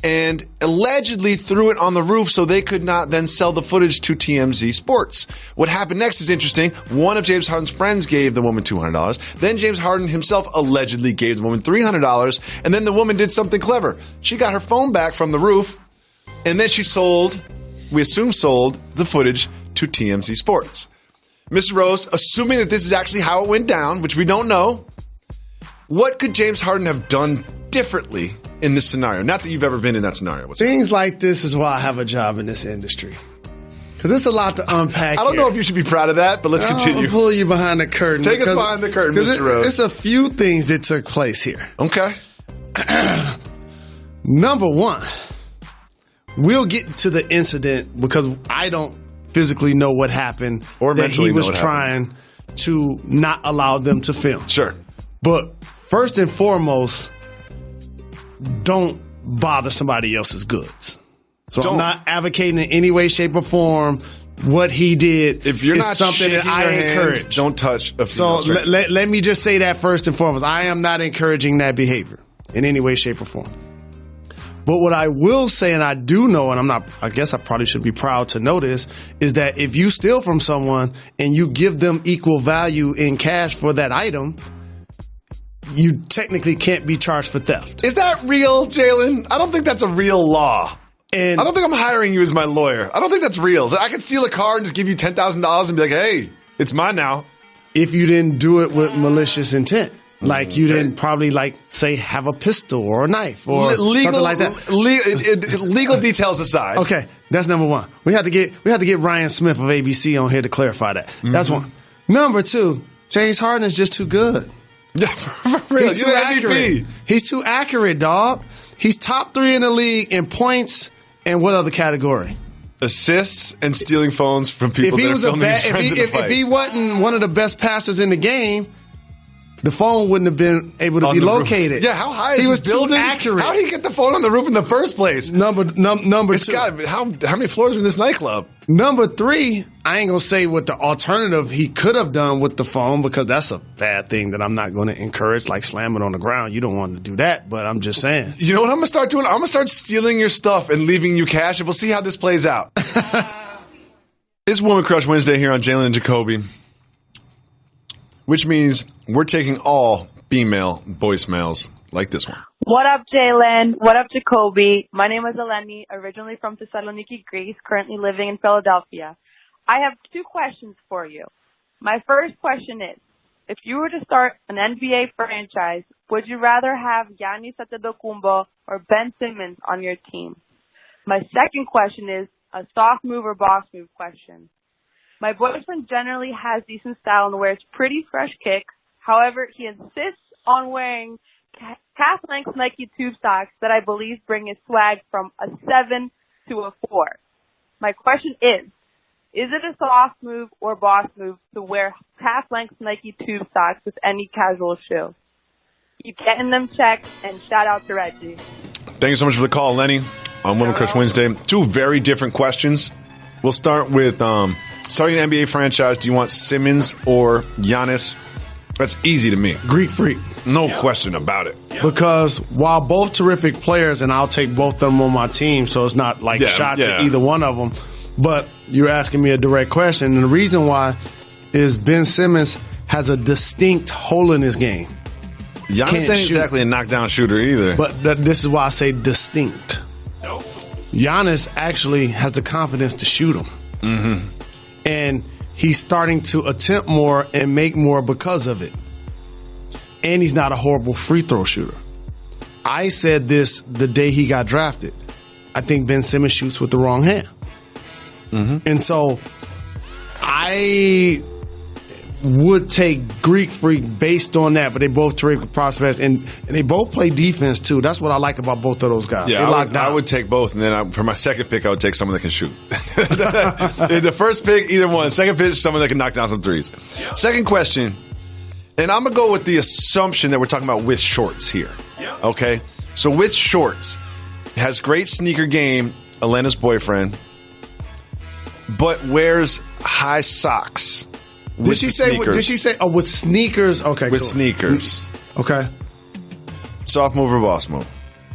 and allegedly threw it on the roof so they could not then sell the footage to TMZ Sports. What happened next is interesting. One of James Harden's friends gave the woman $200. Then James Harden himself allegedly gave the woman $300. And then the woman did something clever. She got her phone back from the roof, and then she sold the footage to TMZ Sports. Mr. Rose, assuming that this is actually how it went down, which we don't know, what could James Harden have done differently in this scenario? Not that you've ever been in that scenario. Things like this is why I have a job in this industry. Because it's a lot to unpack. I don't know if you should be proud of that, but let's continue. I'll pull you behind the curtain. Take us behind the curtain, Mr. Rose. It's a few things that took place here. Okay. Number one, we'll get to the incident because I don't physically know what happened or that mentally he was know what trying to not allow them to film. Sure. But first and foremost, don't bother somebody else's goods. So I'm not advocating in any way, shape, or form what he did. If you're is not something that I encourage. Don't touch a So female let me just say that first and foremost. I am not encouraging that behavior in any way, shape, or form. But what I will say, and I do know, and I guess I probably should be proud to know this, is that if you steal from someone and you give them equal value in cash for that item, you technically can't be charged for theft. Is that real, Jalen? I don't think that's a real law. And I don't think I'm hiring you as my lawyer. I don't think that's real. I could steal a car and just give you $10,000 and be like, hey, it's mine now. If you didn't do it with malicious intent. Like you didn't probably say have a pistol or a knife or something like that. Legal details aside. Okay, that's number one. We had to get Ryan Smith of ABC on here to clarify that. That's one. Number two, James Harden is just too good. Yeah, for real. He's too accurate. He's too accurate, dog. He's top 3 in the league in points and what other category? Assists and stealing phones from people that are filming his friends in the fight. If he wasn't one of the best passers in the game, the phone wouldn't have been able to be located. Yeah, how high is he was this building? Too accurate. How did he get the phone on the roof in the first place? Number it's two. How many floors are in this nightclub? Number 3, I ain't gonna say what the alternative he could have done with the phone because that's a bad thing that I'm not going to encourage, like slam it on the ground. You don't want to do that, but I'm just saying. You know what I'm going to start doing? I'm going to start stealing your stuff and leaving you cash, and we'll see how this plays out. It's Woman Crush Wednesday here on Jalen and Jacoby, which means we're taking all female voicemails like this one. What up, Jalen? What up, Jacoby? My name is Eleni, originally from Thessaloniki, Greece, currently living in Philadelphia. I have 2 questions for you. My first question is, if you were to start an NBA franchise, would you rather have Giannis Antetokounmpo or Ben Simmons on your team? My second question is a soft move or boss move question. My boyfriend generally has decent style and wears pretty fresh kicks. However, he insists on wearing calf-length Nike tube socks that I believe bring his swag from a 7 to a 4. My question is it a soft move or boss move to wear calf-length Nike tube socks with any casual shoe? Keep getting them checked, and shout out to Reggie. Thank you so much for the call, Lenny, on Woman Crush Wednesday. 2 very different questions. We'll start with starting an NBA franchise. Do you want Simmons or Giannis? That's easy to me. Greek freak. No question about it. Because while both terrific players, and I'll take both of them on my team, so it's not shots at either one of them, but you're asking me a direct question. And the reason why is Ben Simmons has a distinct hole in his game. Giannis ain't exactly a knockdown shooter either. But this is why I say distinct. Giannis actually has the confidence to shoot him. Mm-hmm. And he's starting to attempt more and make more because of it. And he's not a horrible free throw shooter. I said this the day he got drafted. I think Ben Simmons shoots with the wrong hand. Mm-hmm. And so I would take Greek Freak based on that, but they both terrific prospects, and they both play defense too. That's what I like about both of those guys. Yeah, I would take both, and then for my second pick, I would take someone that can shoot. The first pick, either one. Second pick, someone that can knock down some threes. Second question, and I'm going to go with the assumption that we're talking about with shorts here. Okay? So with shorts, has great sneaker game, Elena's boyfriend, but wears high socks. Did she say? Oh, with sneakers. Okay, with cool. Sneakers. Okay. Soft move or boss move?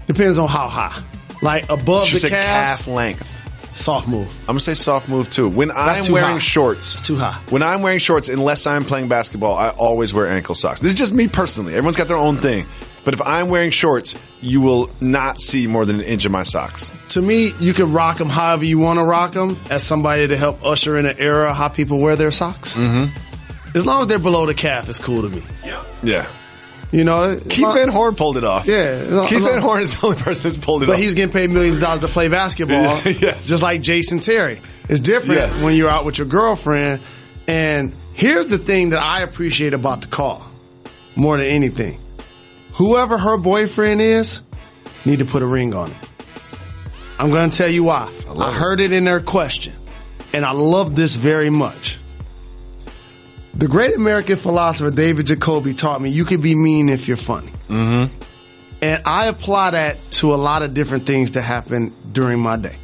Depends on how high. Like above she the said calf length. Soft move. I'm gonna say soft move too. When I'm wearing shorts, it's too high. When I'm wearing shorts, unless I'm playing basketball, I always wear ankle socks. This is just me personally. Everyone's got their own thing. But if I'm wearing shorts, you will not see more than an inch of my socks. To me, you can rock them however you want to rock them. As somebody to help usher in an era how people wear their socks. Mm-hmm. As long as they're below the calf, it's cool to me. Yeah. You know, Keith Van Horn pulled it off. Yeah. Keith Van Horn is the only person that's pulled it off. But he's getting paid millions of dollars to play basketball. Yes. Just like Jason Terry. It's different when you're out with your girlfriend. And here's the thing that I appreciate about the call more than anything. Whoever her boyfriend is, need to put a ring on it. I'm going to tell you why. I heard it in their question. And I love this very much. The great American philosopher David Jacoby taught me you can be mean if you're funny. Mm-hmm. And I apply that to a lot of different things that happen during my day.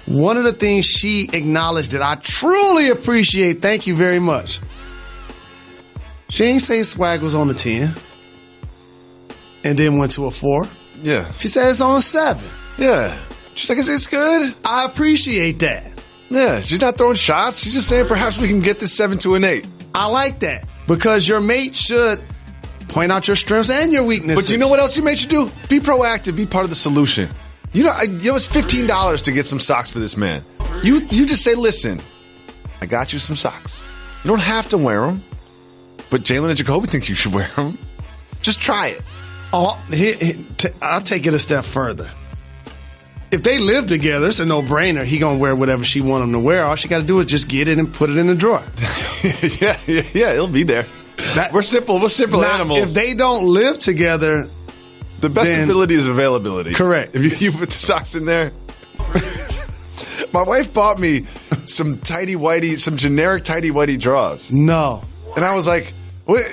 One of the things she acknowledged that I truly appreciate, thank you very much. She ain't say swag was on the 10 and then went to a 4. Yeah. She said it's on a 7. Yeah. She's like, it's good. I appreciate that. Yeah. She's not throwing shots. She's just saying perhaps we can get this 7 to an 8. I like that because your mate should Point out your strengths and your weaknesses. But you know what else you should do? Be proactive. Be part of the solution. You know, it was $15 to get some socks for this man. You just say, listen, I got you some socks. You don't have to wear them, but Jalen and Jacoby think you should wear them. Just try it. Oh, I'll take it a step further. If they live together, it's a no-brainer. He gonna wear whatever she want him to wear. All she got to do is just get it and put it in the drawer. yeah, it'll be there. We're simple animals. If they don't live together, the best ability is availability. Correct. If you put the socks in there. My wife bought me some generic tighty-whitey drawers. No. And I was like, what?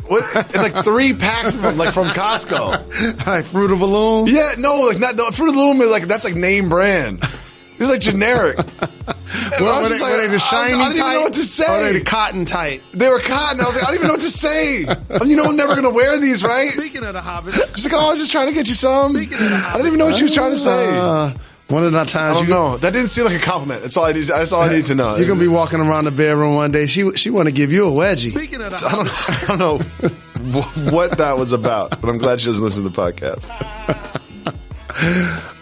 And like 3 packs of them, like from Costco. Like Fruit of the Loom? Yeah, no, Fruit of the Loom is like, that's like name brand. It's like generic. Were they the shiny tight? I didn't even know what to say. Or they the cotton tight? They were cotton. I was like, I don't even know what to say. You know, I'm never going to wear these, right? Speaking of the Hobbit. She's like, I was just trying to get you some. I don't even know what she was trying to say. One of the times I don't know. That didn't seem like a compliment. That's all I need to know. You're gonna be walking around the bedroom one day. She want to give you a wedgie. Speaking of I don't know what that was about, but I'm glad she doesn't listen to the podcast.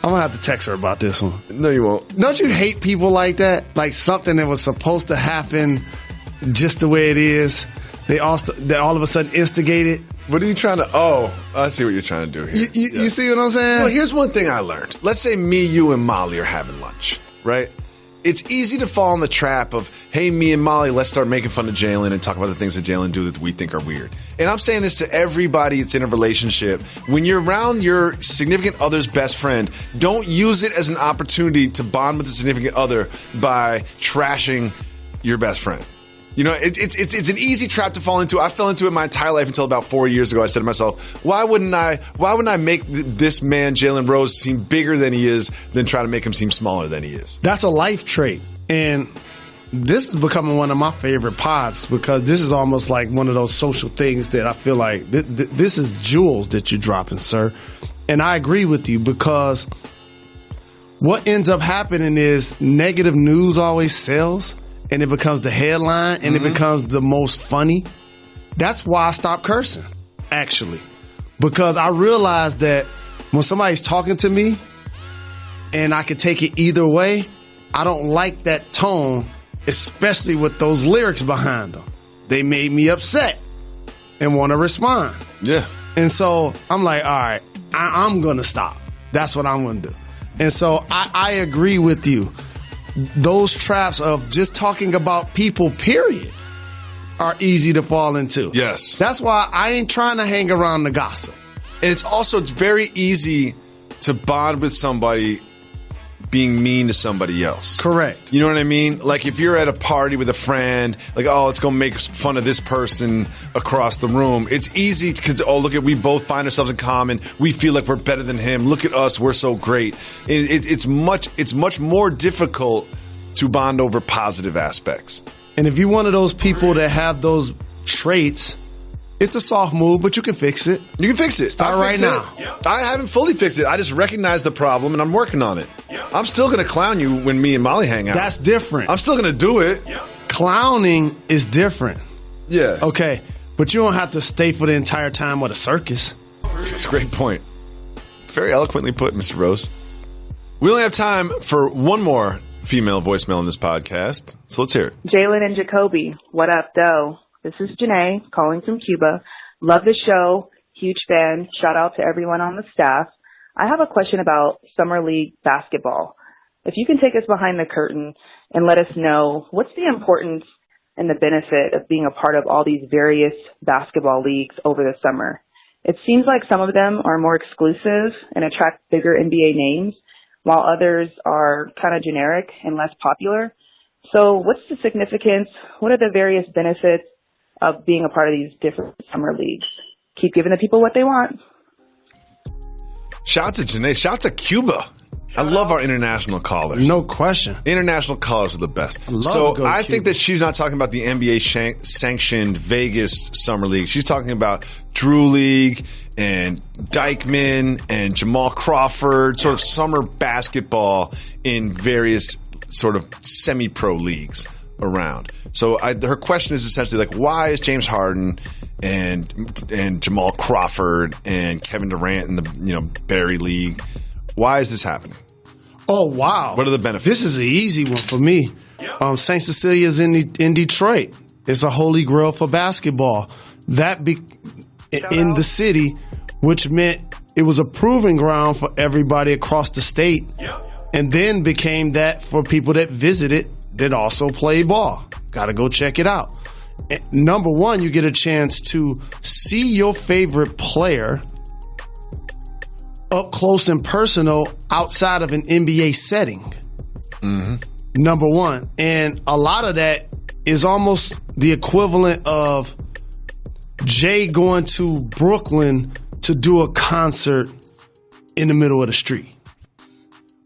I'm gonna have to text her about this one. No, you won't. Don't you hate people like that? Like something that was supposed to happen just the way it is. They all of a sudden instigate it. What are you trying to... Oh, I see what you're trying to do here. You see what I'm saying? Well, here's one thing I learned. Let's say me, you, and Molly are having lunch, right? It's easy to fall in the trap of, hey, me and Molly, let's start making fun of Jalen and talk about the things that Jalen do that we think are weird. And I'm saying this to everybody that's in a relationship. When you're around your significant other's best friend, don't use it as an opportunity to bond with the significant other by trashing your best friend. You know, it's an easy trap to fall into. I fell into it my entire life until about 4 years ago. I said to myself, why wouldn't I make this man, Jalen Rose, seem bigger than he is than try to make him seem smaller than he is? That's a life trait. And this is becoming one of my favorite pods because this is almost like one of those social things that I feel like this is jewels that you're dropping, sir. And I agree with you because what ends up happening is negative news always sells. And it becomes the headline, and it becomes the most funny. That's why I stopped cursing, actually. Because I realized that when somebody's talking to me, and I can take it either way, I don't like that tone, especially with those lyrics behind them. They made me upset and want to respond. Yeah. And so I'm like, all right, I'm going to stop. That's what I'm going to do. And so I agree with you. Those traps of just talking about people, period, are easy to fall into. Yes. That's why I ain't trying to hang around the gossip. And it's very easy to bond with somebody being mean to somebody else. Correct. You know what I mean? Like if you're at a party with a friend, like, oh, let's go make fun of this person across the room. It's easy because, oh, look we both find ourselves in common. We feel like we're better than him. Look at us. We're so great. It's much more difficult to bond over positive aspects. And if you're one of those people that have those traits, it's a soft move, but you can fix it. You can fix it. Start right now. Yep. I haven't fully fixed it. I just recognize the problem and I'm working on it. Yep. I'm still going to clown you when me and Molly hang out. That's different. I'm still going to do it. Yep. Clowning is different. Yeah. Okay. But you don't have to stay for the entire time of the circus. That's a great point. Very eloquently put, Mr. Rose. We only have time for one more female voicemail in this podcast, so let's hear it. Jalen and Jacoby, what up, though? This is Janae calling from Cuba. Love the show. Huge fan. Shout out to everyone on the staff. I have a question about Summer League basketball. If you can take us behind the curtain and let us know what's the importance and the benefit of being a part of all these various basketball leagues over the summer. It seems like some of them are more exclusive and attract bigger NBA names, while others are kind of generic and less popular. So what's the significance? What are the various benefits of being a part of these different summer leagues? Keep giving the people what they want. Shout out to Janae. Shout out to Cuba. I love our international callers. No question. International callers are the best. I think that she's not talking about the NBA sanctioned Vegas Summer League. She's talking about Drew League and Dykeman and Jamal Crawford, sort of summer basketball in various sort of semi-pro leagues around. So her question is essentially like, why is James Harden and Jamal Crawford and Kevin Durant in the Barry League, why is this happening? Oh, wow. What are the benefits? This is an easy one for me. St. Cecilia's in Detroit. It's a holy grail for basketball. In the city, which meant it was a proving ground for everybody across the state. And then became that for people that visited that also play ball. Got to go check it out. Number one, you get a chance to see your favorite player up close and personal outside of an NBA setting. Mm-hmm. Number one. And a lot of that is almost the equivalent of Jay going to Brooklyn to do a concert in the middle of the street,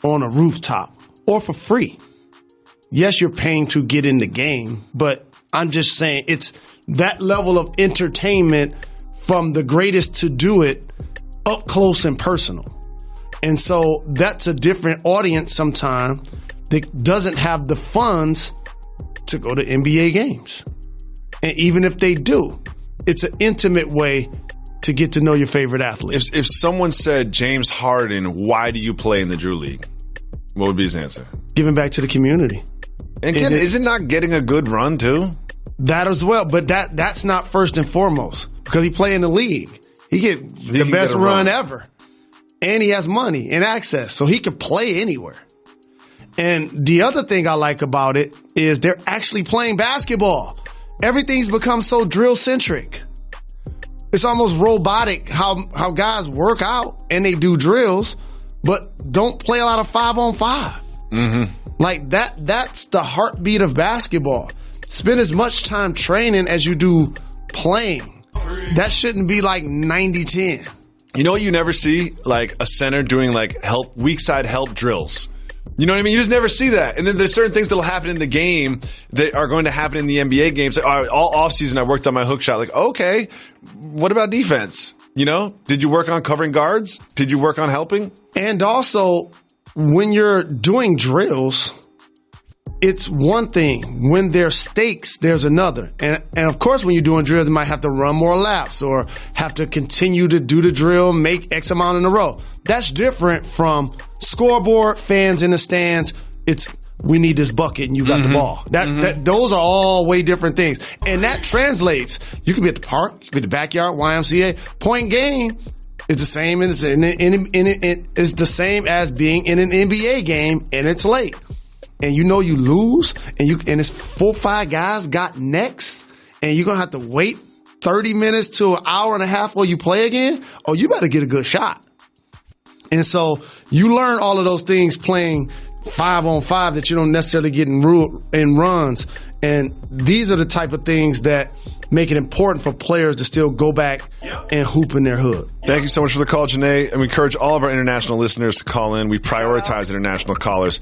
on a rooftop, or for free. Yes, you're paying to get in the game, but I'm just saying it's that level of entertainment from the greatest to do it up close and personal. And so that's a different audience sometimes that doesn't have the funds to go to NBA games. And even if they do, it's an intimate way to get to know your favorite athlete. If someone said, James Harden, why do you play in the Drew League? What would be his answer? Giving back to the community. And is it not getting a good run too? That as well, but that's not first and foremost because he play in the league. He get the best run ever. And he has money and access, so he can play anywhere. And the other thing I like about it is they're actually playing basketball. Everything's become so drill-centric. It's almost robotic how guys work out and they do drills, but don't play a lot of 5-on-5. Mm-hmm. Like that's the heartbeat of basketball. Spend as much time training as you do playing. That shouldn't be like 90-10. You know what you never see? Like a center doing like weak side help drills. You know what I mean? You just never see that. And then there's certain things that'll happen in the game that are going to happen in the NBA games. Like, all offseason, I worked on my hook shot. Like, okay, what about defense? You know, did you work on covering guards? Did you work on helping? And also, when you're doing drills, it's one thing. When there's stakes, there's another. And of course, when you're doing drills, you might have to run more laps or have to continue to do the drill, make X amount in a row. That's different from scoreboard, fans in the stands. It's we need this bucket and you got the ball. Those are all way different things. And that translates. You could be at the park, you could be at the backyard, YMCA. Point game is the same it's the same as being in an NBA game and it's late. And you know you lose and it's 4 or 5 guys got next and you're going to have to wait 30 minutes to an hour and a half while you play again. Oh, you better get a good shot. And so you learn all of those things playing 5-on-5 that you don't necessarily get in runs. And these are the type of things that make it important for players to still go back and hoop in their hood. Thank you so much for the call, Janae. And we encourage all of our international listeners to call in. We prioritize international callers.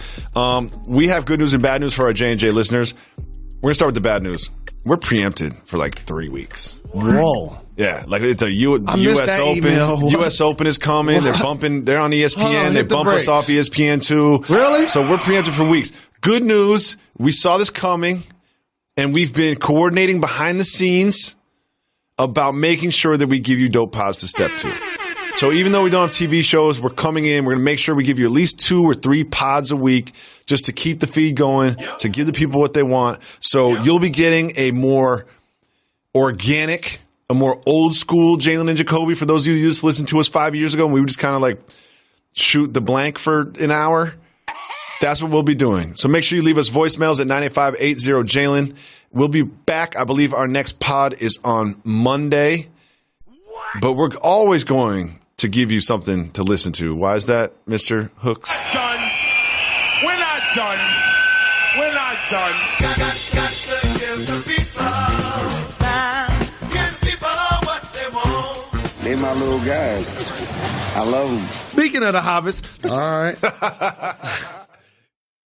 We have good news and bad news for our J&J listeners. We're going to start with the bad news. We're preempted for like 3 weeks. Whoa. Yeah, like it's a U.S. Open. U.S. Open is coming. What? They're on ESPN. They bump us off ESPN too. Really? So we're preempted for weeks. Good news. We saw this coming, and we've been coordinating behind the scenes about making sure that we give you dope pods to step to. So even though we don't have TV shows, we're coming in. We're going to make sure we give you at least 2 or 3 pods a week just to keep the feed going, to give the people what they want. So you'll be getting a more organic, a more old school Jalen and Jacoby. For those of you who just listened to us 5 years ago and we would just kind of like shoot the blank for an hour, that's what we'll be doing. So make sure you leave us voicemails at 985-80-JALEN. We'll be back. I believe our next pod is on Monday. But we're always going to give you something to listen to. Why is that, Mr. Hooks? Done. We're not done. We're not done. Got to give the people time. Give people what they want. They my little guys. I love them. Speaking of the Hobbits. All right.